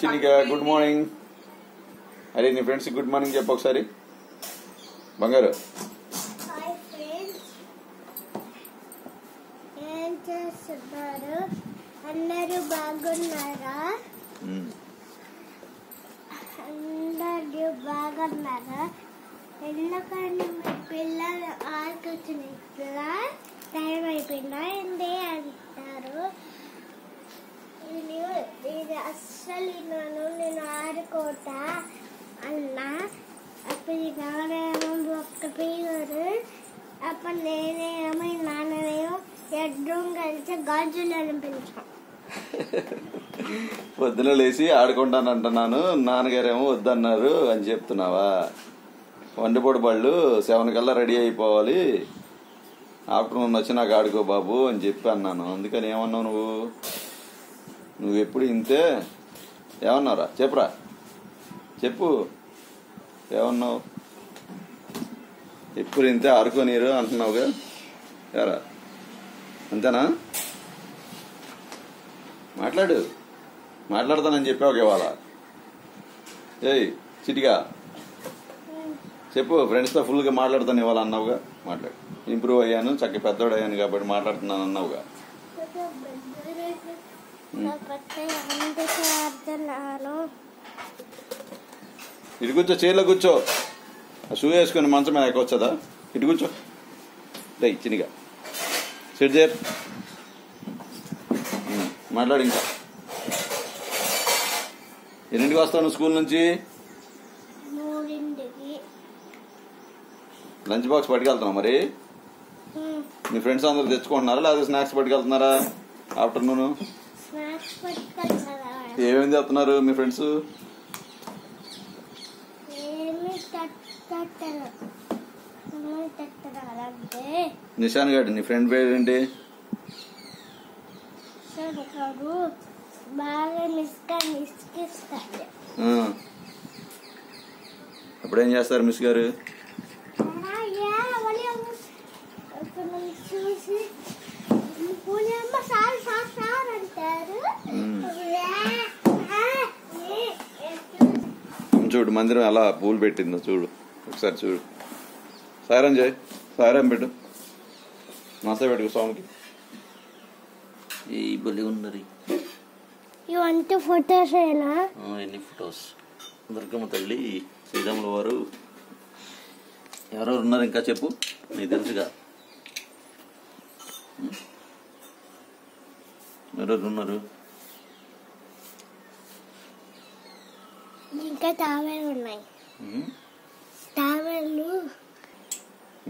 చిన్నిక good morning. అరే నీ friends good morning చెప్పు ఒకసారి. బంగారు ఏం చేస్తున్నారు? అందరూ బాగున్నారా? అందరూ బాగున్నారా? ఎందుకంటే మీ పిల్లలు ఆడుకొచ్చిన టైం అయిపోయిందా ఏంటి అంటారు. ఇది అస్సలు నేను ఆడుకోతా అన్నా. అప్పుడు నానేమో ఒక్క పీరు, అప్పుడు నేనేమో నాన్ననేమో ఎడ్రూమ్ కలిసి గాజులను పిలిచాం. పొద్దున లేచి ఆడుకుంటాను అంటున్నాను, నాన్నగారేమో వద్దన్నారు అని చెప్తున్నావా? వండిపొడి బళ్ళు 7 కల్లా రెడీ అయిపోవాలి, ఆఫ్టర్నూన్ వచ్చి నాకు ఆడుకో బాబు అని చెప్పి అన్నాను. అందుకని ఏమన్నావు నువ్వు ఎప్పుడు ఇంతే? ఏమన్నావురా చెప్పురా, చెప్పు ఏమన్నావు? ఎప్పుడు ఇంతే ఆడుకోనీరు అంటున్నావుగా, ఎరా అంతేనా? మాట్లాడతానని చెప్పావు ఇవాళ. ఏయ్ చిటిగా చెప్పు, ఫ్రెండ్స్తో ఫుల్గా మాట్లాడతాను ఇవాళ అన్నావుగా. మాట్లాడు. ఇంప్రూవ్ అయ్యాను, చక్కగా పెద్దోడు అయ్యాను కాబట్టి మాట్లాడుతున్నాను అన్నావుగా. ఇటు కూర్చో, చైర్లో కూర్చో. షూ వేసుకుని మంచం మీద ఎక్కొచ్చదా? ఇటు కూర్చో. రే చినిగా సిట్ దేర్. మాట్లాడు. ఇంకా ఎన్నింటికి వస్తాను స్కూల్ నుంచి? లంచ్ బాక్స్ పట్టుకెళ్తున్నావు మరి? మీ ఫ్రెండ్స్ అందరు తెచ్చుకుంటున్నారా లేదా స్నాక్స్ పట్టుకెళ్తున్నారా? ఆఫ్టర్నూన్ ఏమేమి తెస్తున్నారు మీ ఫ్రెండ్స్? నిషాన్ గారు నీ ఫ్రెండ్ పేరు ఏంటి? అప్పుడేం చేస్తారు మిస్ గారు? చూడు మందిరం ఎలా పూలు పెట్టిందో చూడు ఒకసారి చూడు. సారం చేయి, సారం పెట్టు, మసా పెట్టుకో స్వామికి. ఈ బలి ఉన్నది. ఫొటోస్ ఎన్ని ఫొటోస్? దుర్గమ్మ తల్లి, శ్రీరాముల వారు, ఎవరెవరు ఉన్నారు ఇంకా చెప్పు, నీకు తెలుసుగా. ఎవరెవరు ఉన్నారు? ఇంకా తావేలు ఉన్నాయి. తావేలు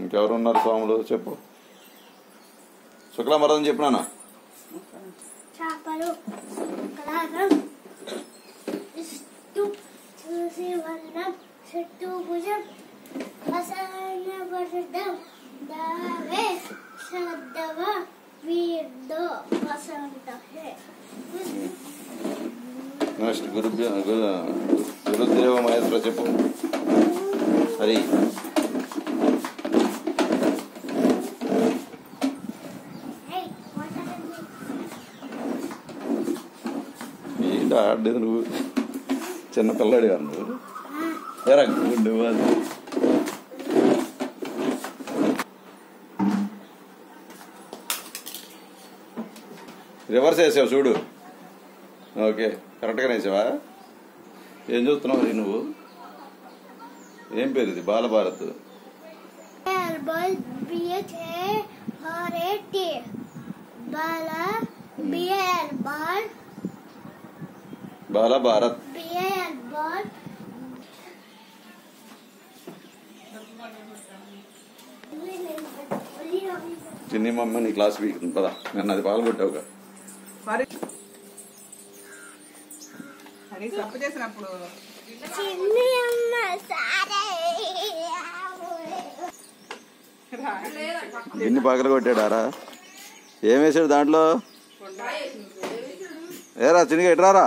ఇంకెవరు ఉన్నారు స్వాములు చెప్పు. శుక్లామరదం చెప్పినానా? చేపలు, చూసి వర్ణం, చుట్టూ భుజం, వసంతం, దావే శ్రద్ధవ వీర్దో వసంత. నెక్స్ట్ గురుదేవ మహేశ్వర చెప్పు. హరి ఏంటి ఆడలేదు నువ్వు? చిన్న పిల్లాడి గారు నువ్వు. ఎరా గుండు అది రివర్స్ వేసావు చూడు. ఓకే, కరెక్ట్గానే వేసావా? ఏం చూస్తున్నావు మరి నువ్వు? ఏం పేరు ఇది? బాలభారత్. బాలభారత్. చిన్ని మమ్మ నీ క్లాస్ వీక్ పదా, నన్ను అది పాల్గొట్టావుగా. ఎన్ని పగలు కొట్టాడారా? ఏం వేసాడు దాంట్లో? ఏరా చిన్నగా ఎట్రారా,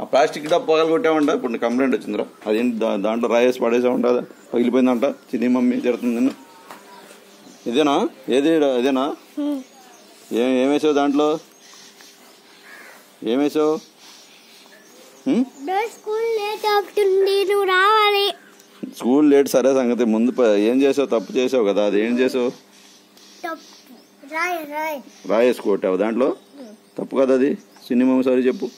ఆ ప్లాస్టిక్ డబ్బు పగలు కొట్టామంట. ఇప్పుడు కంప్లైంట్ వచ్చిందిరా. అదేంటి దాంట్లో రాయేసి పడేసా ఉంటుందా? పగిలిపోయిందంట. చిన్ని మమ్మీ తిడుతుంది నిన్ను. ఇదేనా? ఏది ఇదేనా? ఏమేసావు దాంట్లో? ఏమేసావు? స్కూల్ లేట్ అవుతుంది, నువ్వు రావాలి. స్కూల్ లేట్ సరే సంగతి, ముందు ఏం చేసావు? తప్పు చేసావు కదా, అది ఏం చేసావు? రాయ్ రాయేసి కొట్టావు దాంట్లో, తప్పు కదా అది. సినిమా సారీ చెప్పు.